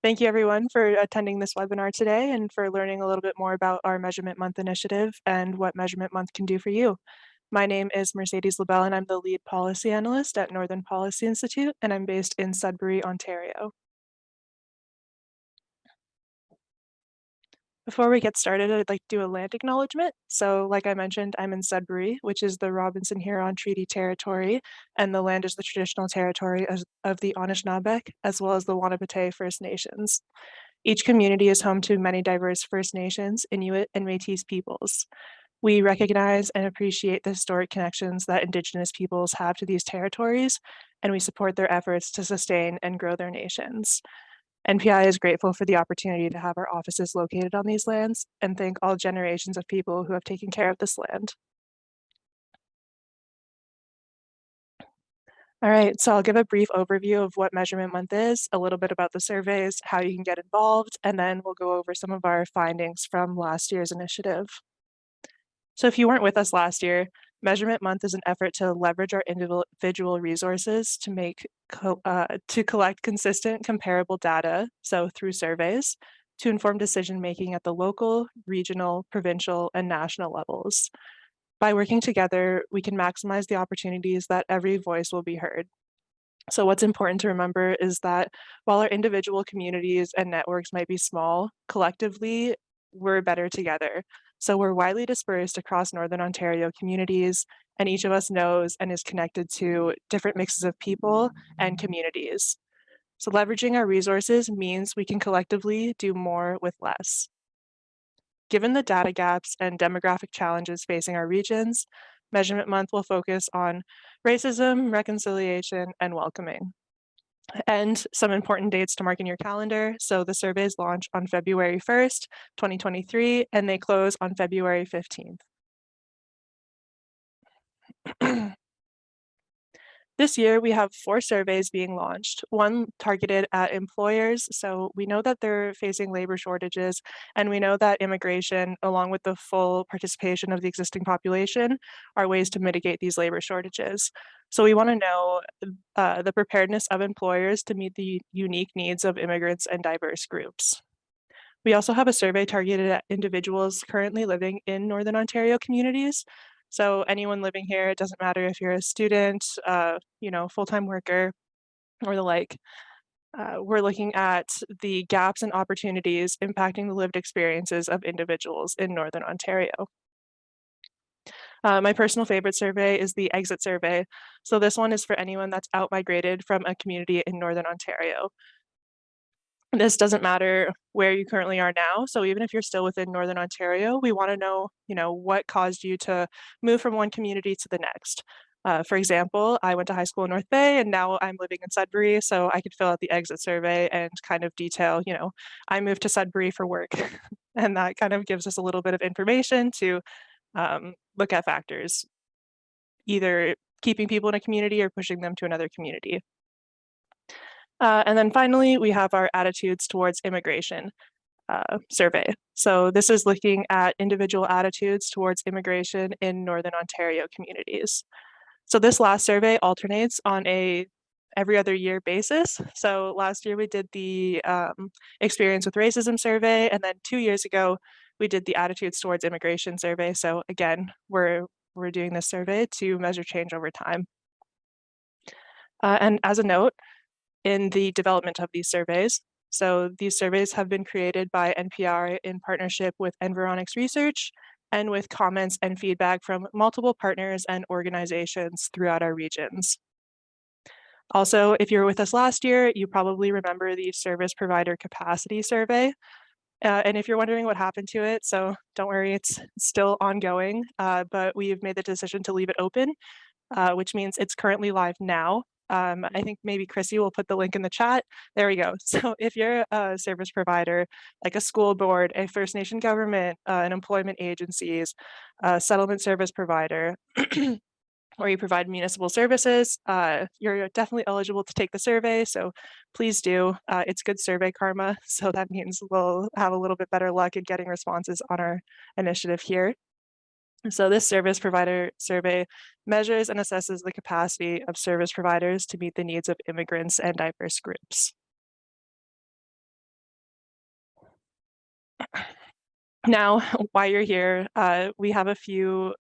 Thank you everyone for attending this webinar today and for learning a little bit more about our Measurement Month initiative and what Measurement Month can do for you. My name is Mercedes LaBelle and I'm the lead policy analyst at Northern Policy Institute and I'm based in Sudbury, Ontario. Before we get started, I'd like to do a land acknowledgement. So like I mentioned, I'm in Sudbury, which is the Robinson-Huron Treaty Territory, and the land is the traditional territory of the Anishinaabe, as well as the Wanapitei First Nations. Each community is home to many diverse First Nations, Inuit, and Métis peoples. We recognize and appreciate the historic connections that Indigenous peoples have to these territories, and we support their efforts to sustain and grow their nations. NPI is grateful for the opportunity to have our offices located on these lands and thank all generations of people who have taken care of this land. All right, so I'll give a brief overview of what Measurement Month is, a little bit about the surveys, how you can get involved, and then we'll go over some of our findings from last year's initiative. So if you weren't with us last year, Measurement Month is an effort to leverage our individual resources to collect consistent, comparable data, so through surveys, to inform decision-making at the local, regional, provincial, and national levels. By working together, we can maximize the opportunities that every voice will be heard. So what's important to remember is that while our individual communities and networks might be small, collectively, we're better together. So we're widely dispersed across Northern Ontario communities, and each of us knows and is connected to different mixes of people and communities. So leveraging our resources means we can collectively do more with less. Given the data gaps and demographic challenges facing our regions, Measurement Month will focus on racism, reconciliation, and welcoming. And some important dates to mark in your calendar. So the surveys launch on February 1st, 2023, and they close on February 15th. This year, we have 4 surveys being launched, one targeted at employers. So we know that they're facing labor shortages, and we know that immigration, along with the full participation of the existing population, are ways to mitigate these labor shortages. So we want to know the preparedness of employers to meet the unique needs of immigrants and diverse groups. We also have a survey targeted at individuals currently living in Northern Ontario communities. So anyone living here, it doesn't matter if you're a student, full-time worker, or the like. We're looking at the gaps and opportunities impacting the lived experiences of individuals in Northern Ontario. My personal favorite survey is the exit survey. So this one is for anyone that's out-migrated from a community in Northern Ontario. This doesn't matter where you currently are now. So even if you're still within Northern Ontario, we want to know, what caused you to move from one community to the next. For example, I went to high school in North Bay and now I'm living in Sudbury, so I could fill out the exit survey and kind of detail, I moved to Sudbury for work. And that kind of gives us a little bit of information to look at factors, either keeping people in a community or pushing them to another community. And then finally, we have our attitudes towards immigration survey. So this is looking at individual attitudes towards immigration in Northern Ontario communities. So this last survey alternates on a every other year basis. So last year we did the experience with racism survey, and then 2 years ago we did the attitudes towards immigration survey. So again, we're doing this survey to measure change over time. And as a note, in the development of these surveys. So these surveys have been created by NPR in partnership with Environics Research and with comments and feedback from multiple partners and organizations throughout our regions. Also, if you were with us last year, you probably remember the service provider capacity survey. And if you're wondering what happened to it, so don't worry, it's still ongoing, but we've made the decision to leave it open, which means it's currently live now. I think maybe Chrissy will put the link in the chat. There we go. So if you're a service provider, like a school board, a First Nation government, an employment agencies, a settlement service provider, or you provide municipal services, you're definitely eligible to take the survey. So please do. It's good survey karma. So that means we'll have a little bit better luck at getting responses on our initiative here. So this service provider survey measures and assesses the capacity of service providers to meet the needs of immigrants and diverse groups. Now, while you're here, we have a few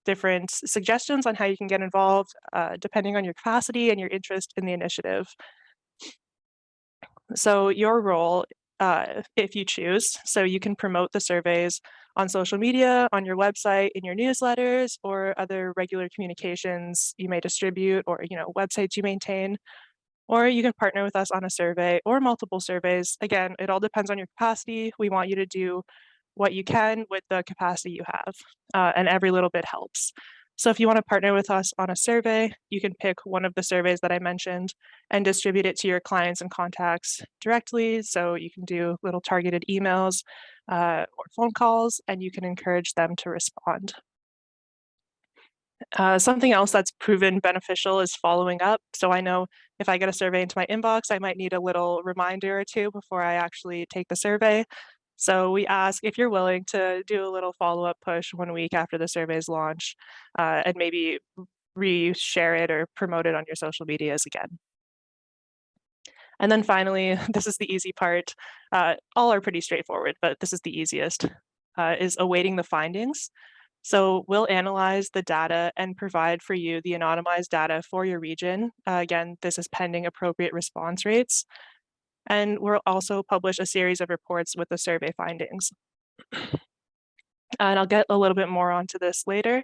different suggestions on how you can get involved, depending on your capacity and your interest in the initiative. So your role, if you choose, so you can promote the surveys on social media, on your website, in your newsletters, or other regular communications you may distribute, or websites you maintain. Or you can partner with us on a survey or multiple surveys. Again, it all depends on your capacity. We want you to do what you can with the capacity you have, and every little bit helps. So if you want to partner with us on a survey, you can pick one of the surveys that I mentioned and distribute it to your clients and contacts directly. So you can do little targeted emails or phone calls, and you can encourage them to respond. Something else that's proven beneficial is following up. So I know if I get a survey into my inbox, I might need a little reminder or two before I actually take the survey. So we ask if you're willing to do a little follow-up push 1 week after the survey's launch, and maybe re-share it or promote it on your social medias again. And then finally, this is the easy part. All are pretty straightforward, but this is the easiest, is awaiting the findings. So we'll analyze the data and provide for you the anonymized data for your region. Again, this is pending appropriate response rates. And we'll also publish a series of reports with the survey findings. And I'll get a little bit more onto this later,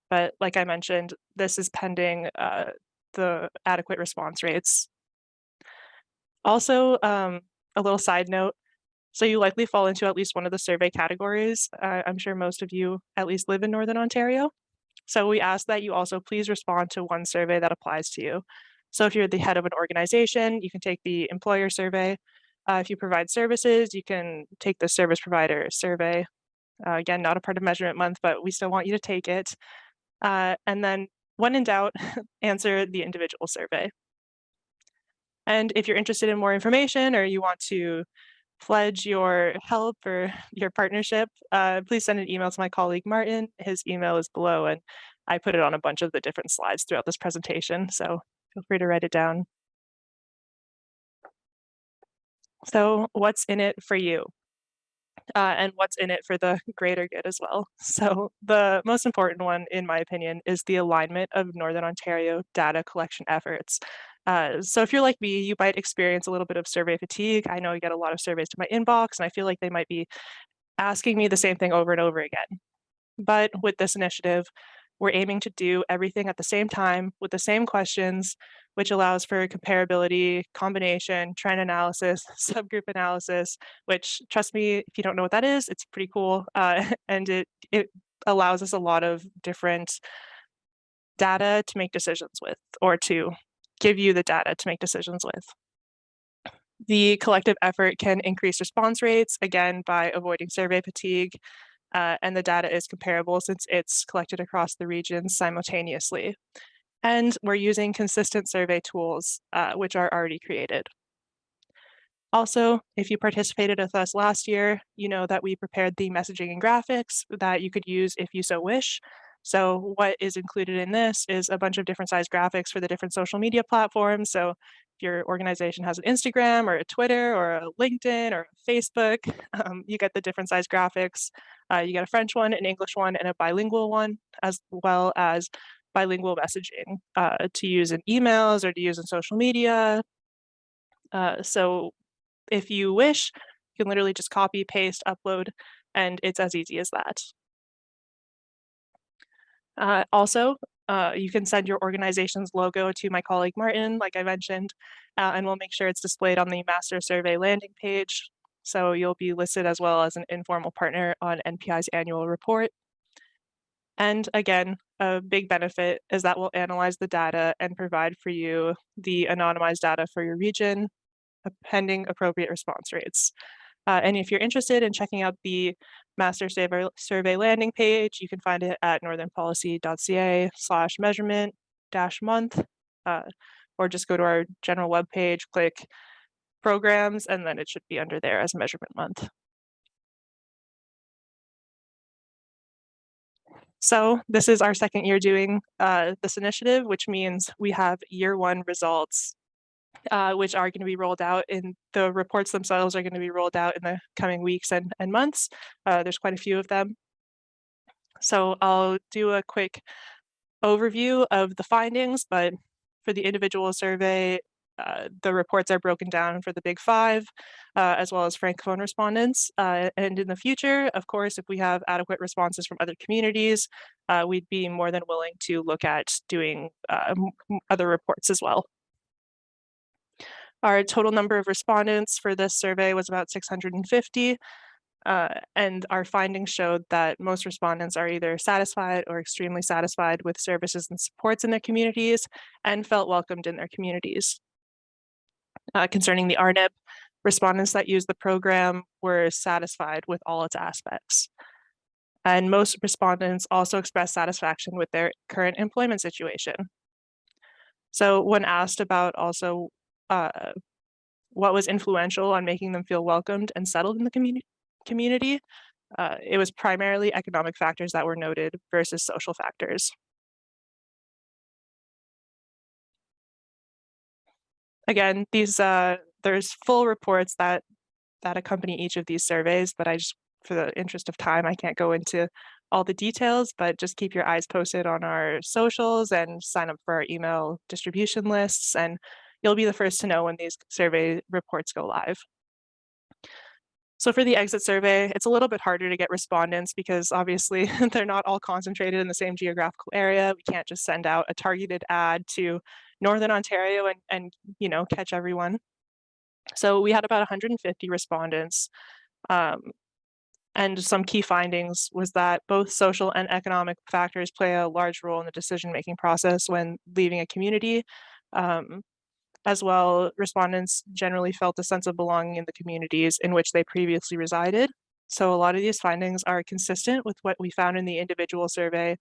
but like I mentioned, this is pending the adequate response rates. Also, a little side note, so you likely fall into at least one of the survey categories. I'm sure most of you at least live in Northern Ontario. So we ask that you also please respond to one survey that applies to you. So if you're the head of an organization, you can take the employer survey. If you provide services, you can take the service provider survey. Again, not a part of measurement month, but we still want you to take it. And then when in doubt, answer the individual survey. And if you're interested in more information or you want to pledge your help or your partnership, please send an email to my colleague Martin. His email is below, and I put it on a bunch of the different slides throughout this presentation, so feel free to write it down. So what's in it for you? And what's in it for the greater good as well. So the most important one, in my opinion, is the alignment of Northern Ontario data collection efforts. So if you're like me, you might experience a little bit of survey fatigue. I know I get a lot of surveys to my inbox, and I feel like they might be asking me the same thing over and over again. But with this initiative, we're aiming to do everything at the same time with the same questions, which allows for comparability, combination, trend analysis, subgroup analysis, which, trust me, if you don't know what that is, it's pretty cool. And it allows us a lot of different data to make decisions with, or to give you the data to make decisions with. The collective effort can increase response rates, again, by avoiding survey fatigue, and the data is comparable since it's collected across the regions simultaneously. And we're using consistent survey tools, which are already created. Also, if you participated with us last year, you know that we prepared the messaging and graphics that you could use if you so wish. So what is included in this is a bunch of different size graphics for the different social media platforms. So if your organization has an Instagram or a Twitter or a LinkedIn or a Facebook, you get the different size graphics. You get a French one, an English one, and a bilingual one, as well as bilingual messaging to use in emails or to use in social media. So if you wish, you can literally just copy, paste, upload, and it's as easy as that. Also, you can send your organization's logo to my colleague Martin, like I mentioned, and we'll make sure it's displayed on the master survey landing page. So you'll be listed as well as an informal partner on NPI's annual report. And again, a big benefit is that we'll analyze the data and provide for you the anonymized data for your region, pending appropriate response rates. And if you're interested in checking out the master survey landing page, you can find it at northernpolicy.ca/measurement-month, or just go to our general webpage, click programs, and then it should be under there as measurement month. So this is our second year doing this initiative, which means we have year one results which are going to be rolled out in the reports themselves are going to be rolled out in the coming weeks and months. There's quite a few of them. So I'll do a quick overview of the findings, but for the individual survey, the reports are broken down for the Big Five, as well as Francophone respondents. And in the future, of course, if we have adequate responses from other communities, we'd be more than willing to look at doing other reports as well. Our total number of respondents for this survey was about 650. And our findings showed that most respondents are either satisfied or extremely satisfied with services and supports in their communities and felt welcomed in their communities. Concerning the RNIP, respondents that used the program were satisfied with all its aspects. And most respondents also expressed satisfaction with their current employment situation. So when asked about also what was influential on making them feel welcomed and settled in the community, it was primarily economic factors that were noted versus social factors. Again, there's full reports that accompany each of these surveys, but for the interest of time, I can't go into all the details, but just keep your eyes posted on our socials and sign up for our email distribution lists, and you'll be the first to know when these survey reports go live. So for the exit survey, it's a little bit harder to get respondents because obviously they're not all concentrated in the same geographical area. We can't just send out a targeted ad to Northern Ontario and catch everyone. So we had about 150 respondents. And some key findings was that both social and economic factors play a large role in the decision-making process when leaving a community. As well, respondents generally felt a sense of belonging in the communities in which they previously resided. So a lot of these findings are consistent with what we found in the individual survey,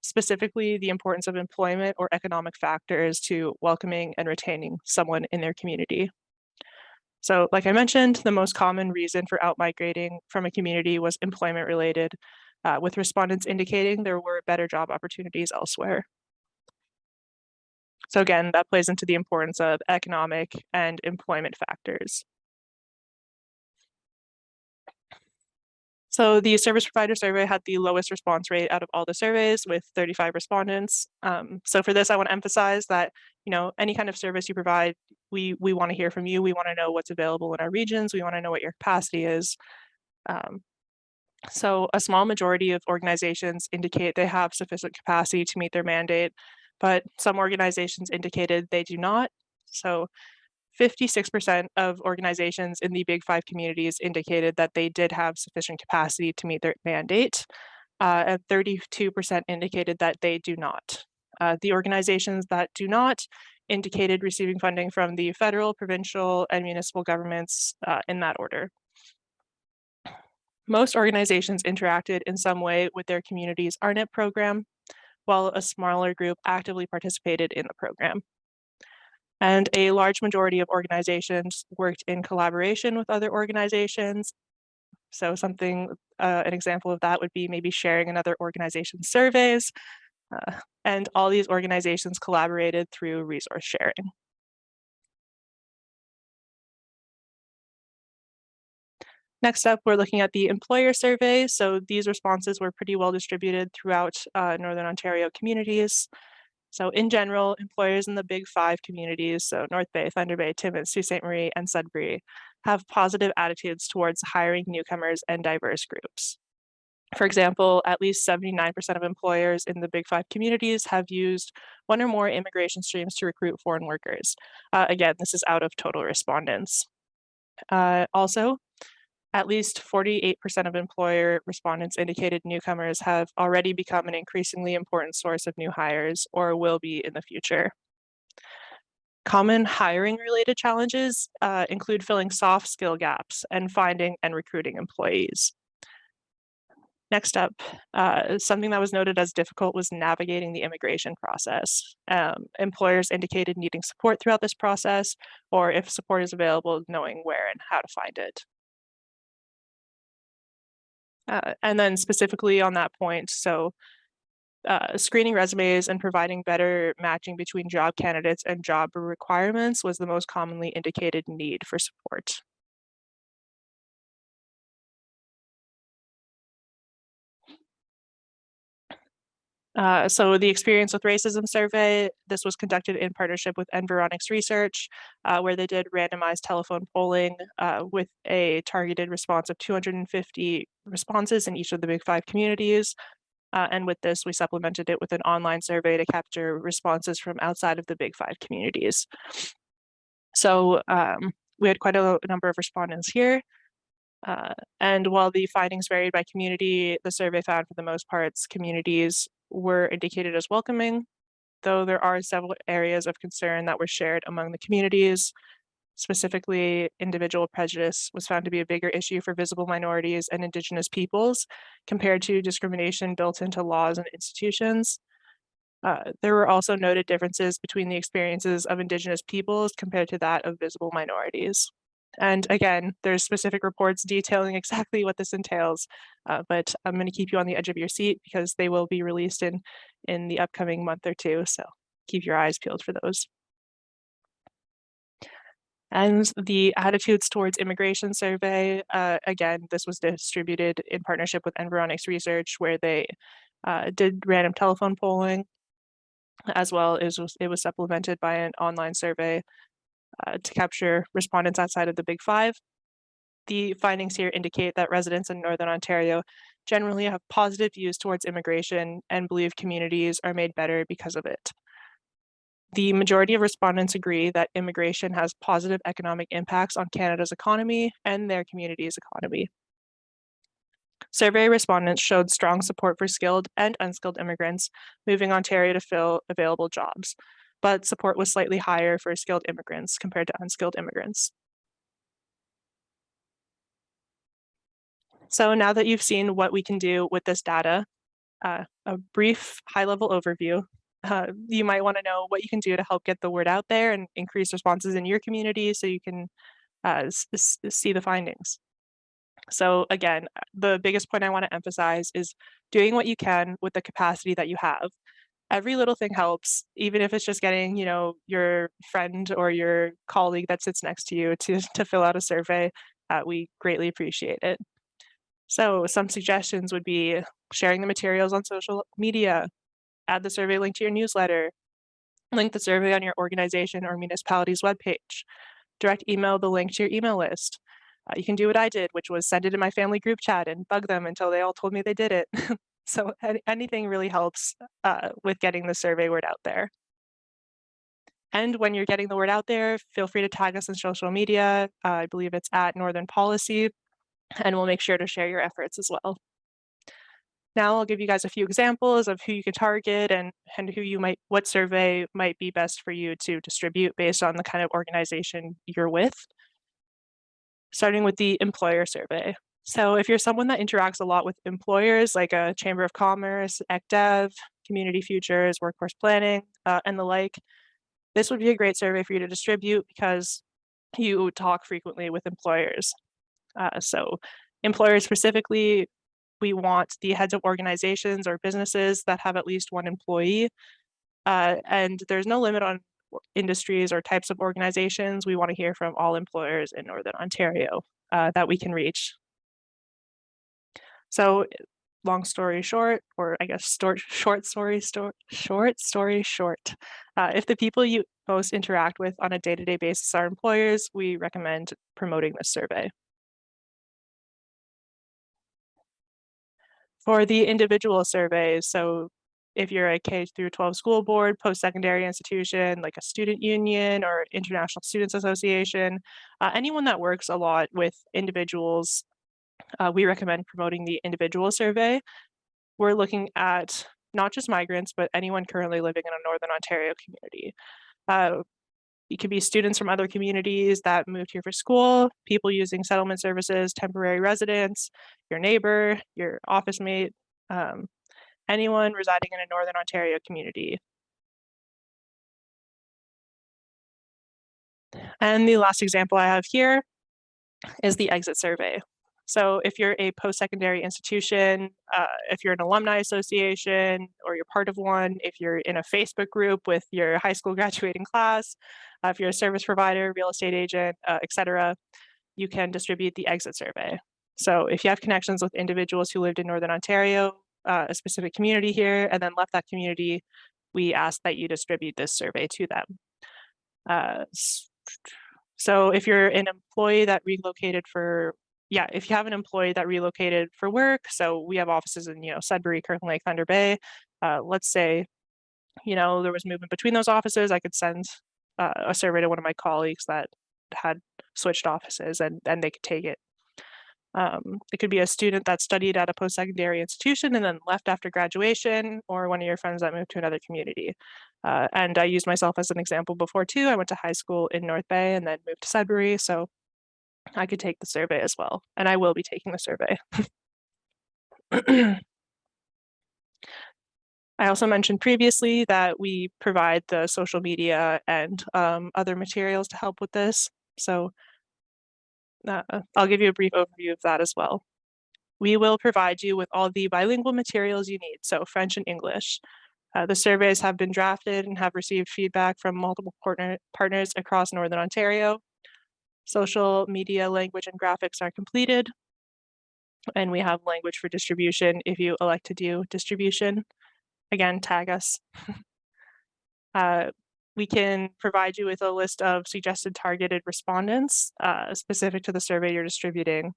specifically the importance of employment or economic factors to welcoming and retaining someone in their community. So like I mentioned, the most common reason for outmigrating from a community was employment related, with respondents indicating there were better job opportunities elsewhere. So again, that plays into the importance of economic and employment factors. So the service provider survey had the lowest response rate out of all the surveys with 35 respondents. So for this, I want to emphasize that, any kind of service you provide, we want to hear from you. We want to know what's available in our regions. We want to know what your capacity is. So a small majority of organizations indicate they have sufficient capacity to meet their mandate, but some organizations indicated they do not. So 56% of organizations in the Big Five communities indicated that they did have sufficient capacity to meet their mandate, and 32% indicated that they do not. The organizations that do not indicated receiving funding from the federal, provincial, and municipal governments in that order. Most organizations interacted in some way with their community's RNIP program, while a smaller group actively participated in the program. And a large majority of organizations worked in collaboration with other organizations. So an example of that would be maybe sharing another organization's surveys. And all these organizations collaborated through resource sharing. Next up, we're looking at the employer survey. So these responses were pretty well distributed throughout Northern Ontario communities. So in general, employers in the Big Five communities, so North Bay, Thunder Bay, Timmins, Sault Ste. Marie, and Sudbury, have positive attitudes towards hiring newcomers and diverse groups. For example, at least 79% of employers in the Big Five communities have used one or more immigration streams to recruit foreign workers. Again, this is out of total respondents. Also, at least 48% of employer respondents indicated newcomers have already become an increasingly important source of new hires or will be in the future. Common hiring related challenges include filling soft skill gaps and finding and recruiting employees. Next up, something that was noted as difficult was navigating the immigration process. Employers indicated needing support throughout this process, or if support is available, knowing where and how to find it. And then specifically on that point, so Screening resumes and providing better matching between job candidates and job requirements was the most commonly indicated need for support. So the Experience with Racism survey, this was conducted in partnership with Environics Research, where they did randomized telephone polling with a targeted response of 250 responses in each of the Big Five communities. And with this, we supplemented it with an online survey to capture responses from outside of the Big Five communities. So we had quite a number of respondents here. And while the findings varied by community, the survey found for the most parts communities were indicated as welcoming, though there are several areas of concern that were shared among the communities. Specifically, individual prejudice was found to be a bigger issue for visible minorities and Indigenous peoples compared to discrimination built into laws and institutions. There were also noted differences between the experiences of Indigenous peoples compared to that of visible minorities. And again, there's specific reports detailing exactly what this entails, but I'm going to keep you on the edge of your seat because they will be released in the upcoming month or two, so keep your eyes peeled for those. And the attitudes towards immigration survey, again, this was distributed in partnership with Environics Research, where they did random telephone polling, as well as it was supplemented by an online survey to capture respondents outside of the Big Five. The findings here indicate that residents in Northern Ontario generally have positive views towards immigration and believe communities are made better because of it. The majority of respondents agree that immigration has positive economic impacts on Canada's economy and their community's economy. Survey respondents showed strong support for skilled and unskilled immigrants moving Ontario to fill available jobs, but support was slightly higher for skilled immigrants compared to unskilled immigrants. So now that you've seen what we can do with this data, a brief high-level overview, you might want to know what you can do to help get the word out there and increase responses in your community so you can see the findings. So again, the biggest point I want to emphasize is doing what you can with the capacity that you have. Every little thing helps, even if it's just getting, your friend or your colleague that sits next to you to fill out a survey. We greatly appreciate it. So some suggestions would be sharing the materials on social media, add the survey link to your newsletter, link the survey on your organization or municipality's webpage, direct email the link to your email list. You can do what I did, which was send it in my family group chat and bug them until they all told me they did it. So anything really helps with getting the survey word out there. And when you're getting the word out there, feel free to tag us on social media. I believe it's at Northern Policy, and we'll make sure to share your efforts as well. Now I'll give you guys a few examples of who you can target and what survey might be best for you to distribute based on the kind of organization you're with. Starting with the employer survey. So if you're someone that interacts a lot with employers like a Chamber of Commerce, ECDEV, Community Futures, Workforce Planning, and the like, this would be a great survey for you to distribute because you talk frequently with employers. So employers specifically, we want the heads of organizations or businesses that have at least one employee. And there's no limit on industries or types of organizations. We want to hear from all employers in Northern Ontario that we can reach. So long story short, or I guess short story short, if the people you most interact with on a day-to-day basis are employers, we recommend promoting this survey. For the individual surveys, so if you're a K through 12 school board, post-secondary institution, like a student union or International Students Association, anyone that works a lot with individuals, we recommend promoting the individual survey. We're looking at not just migrants, but anyone currently living in a Northern Ontario community. It could be students from other communities that moved here for school, people using settlement services, temporary residents, your neighbor, your office mate, anyone residing in a Northern Ontario community. And the last example I have here is the exit survey. So if you're a post-secondary institution, if you're an alumni association or you're part of one, if you're in a Facebook group with your high school graduating class, if you're a service provider, real estate agent, etc., you can distribute the exit survey. So if you have connections with individuals who lived in Northern Ontario, a specific community here, and then left that community, we ask that you distribute this survey to them. So if you're an employee that relocated for, if you have an employee that relocated for work, so we have offices in, Sudbury, Kirkland Lake, Thunder Bay. Let's say, there was movement between those offices, I could send a survey to one of my colleagues that had switched offices and they could take it. It could be a student that studied at a post-secondary institution and then left after graduation, or one of your friends that moved to another community. And I used myself as an example before too. I went to high school in North Bay and then moved to Sudbury, so I could take the survey as well, and I will be taking the survey. I also mentioned previously that we provide the social media and other materials to help with this. So I'll give you a brief overview of that as well. We will provide you with all the bilingual materials you need, so French and English. The surveys have been drafted and have received feedback from multiple partners across Northern Ontario. Social media language and graphics are completed, and we have language for distribution if you elect to do distribution. Again, tag us. We can provide you with a list of suggested targeted respondents specific to the survey you're distributing,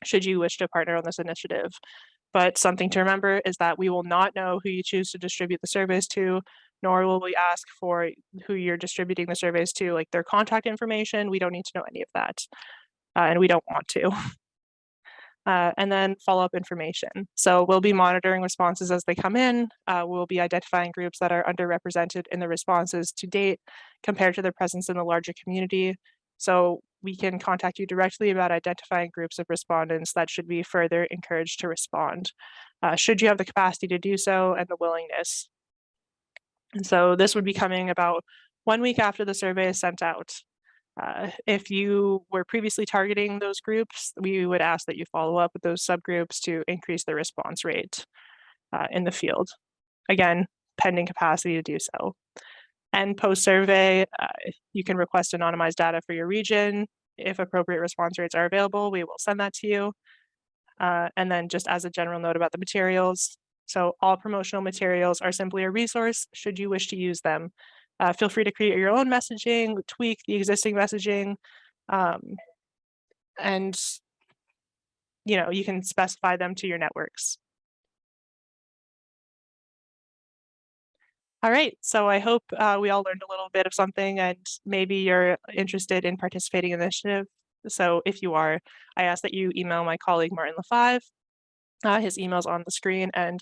should you wish to partner on this initiative. But something to remember is that we will not know who you choose to distribute the surveys to, nor will we ask for who you're distributing the surveys to, like their contact information. We don't need to know any of that, and we don't want to. And then follow-up information. So we'll be monitoring responses as they come in. We'll be identifying groups that are underrepresented in the responses to date compared to their presence in the larger community. So we can contact you directly about identifying groups of respondents that should be further encouraged to respond, should you have the capacity to do so and the willingness. And so this would be coming about 1 week after the survey is sent out. If you were previously targeting those groups, we would ask that you follow up with those subgroups to increase the response rate in the field. Again, pending capacity to do so. And post-survey, you can request anonymized data for your region. If appropriate response rates are available, we will send that to you. And then just as a general note about the materials, so all promotional materials are simply a resource should you wish to use them. Feel free to create your own messaging, tweak the existing messaging, and you can specify them to your networks. All right, so I hope we all learned a little bit of something, and maybe you're interested in participating in the initiative. So if you are, I ask that you email my colleague Martin LaFive. His email's on the screen, and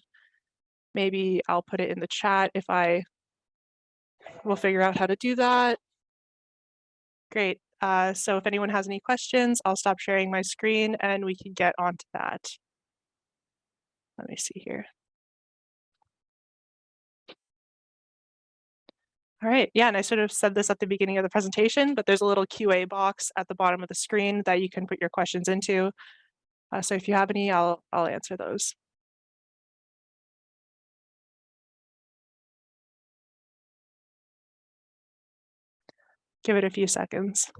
maybe I'll put it in the chat if we'll figure out how to do that. Great. So if anyone has any questions, I'll stop sharing my screen and we can get onto that. Let me see here. All right, yeah, and I sort of said this at the beginning of the presentation, but there's a little QA box at the bottom of the screen that you can put your questions into. So if you have any, I'll answer those. Give it a few seconds.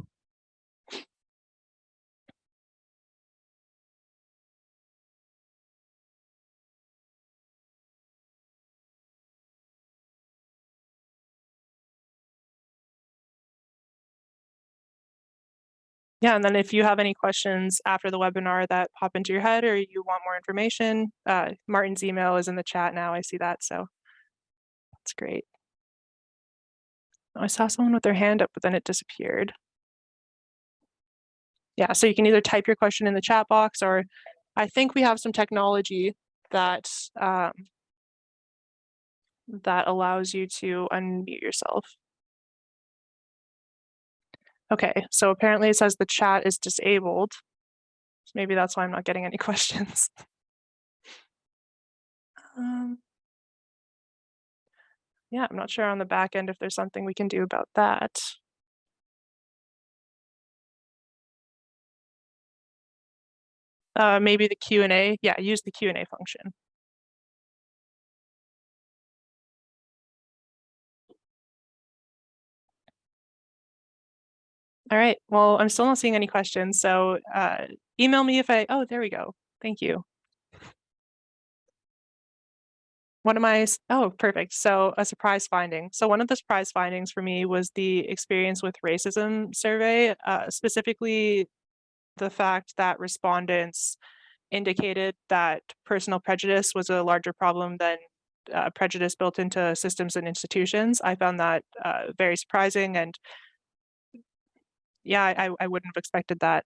Yeah, and then if you have any questions after the webinar that pop into your head or you want more information, Martin's email is in the chat now. I see that, so that's great. Oh, I saw someone with their hand up, but then it disappeared. Yeah, so you can either type your question in the chat box, or I think we have some technology that that allows you to unmute yourself. Okay, so apparently it says the chat is disabled. So maybe that's why I'm not getting any questions. Yeah, I'm not sure on the back end if there's something we can do about that. Maybe the Q&A. Yeah, use the Q&A function. All right. Well, I'm still not seeing any questions. So email me if oh, there we go. Thank you. Oh, perfect. So a surprise finding. So one of the surprise findings for me was the experience with racism survey, specifically the fact that respondents indicated that personal prejudice was a larger problem than prejudice built into systems and institutions. I found that very surprising, and yeah, I wouldn't have expected that.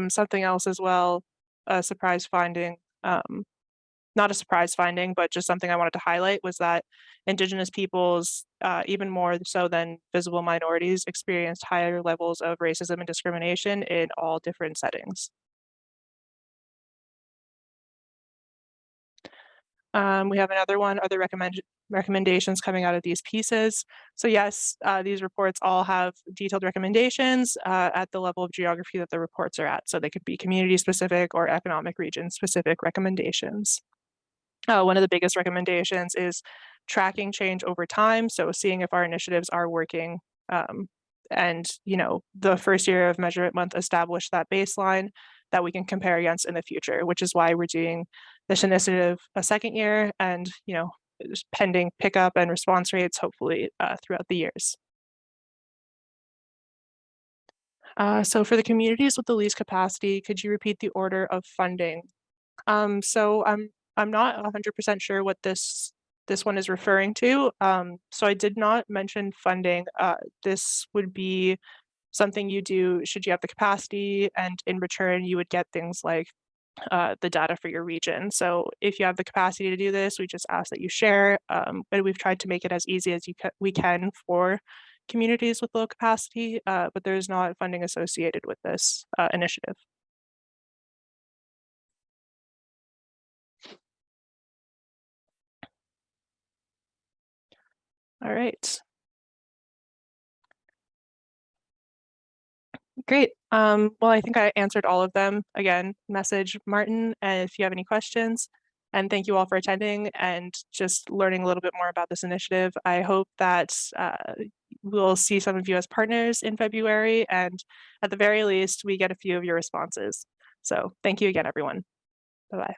Something else as well, a surprise finding, not a surprise finding, but just something I wanted to highlight was that Indigenous peoples, even more so than visible minorities, experienced higher levels of racism and discrimination in all different settings. We have another one, other recommendations coming out of these pieces. So yes, these reports all have detailed recommendations at the level of geography that the reports are at. So they could be community specific or economic region specific recommendations. One of the biggest recommendations is tracking change over time. So seeing if our initiatives are working. And the first year of measurement month established that baseline that we can compare against in the future, which is why we're doing this initiative a second year and pending pickup and response rates hopefully throughout the years. So for the communities with the least capacity, could you repeat the order of funding? So I'm not 100% sure what this one is referring to. So I did not mention funding. This would be something you do should you have the capacity, and in return you would get things like the data for your region. So if you have the capacity to do this, we just ask that you share. But we've tried to make it as easy as we can for communities with low capacity, but there's not funding associated with this initiative. All right. Great. Well, I think I answered all of them. Again, message Martin if you have any questions. And thank you all for attending and just learning a little bit more about this initiative. I hope that we'll see some of you as partners in February, and at the very least, we get a few of your responses. So thank you again, everyone. Bye-bye.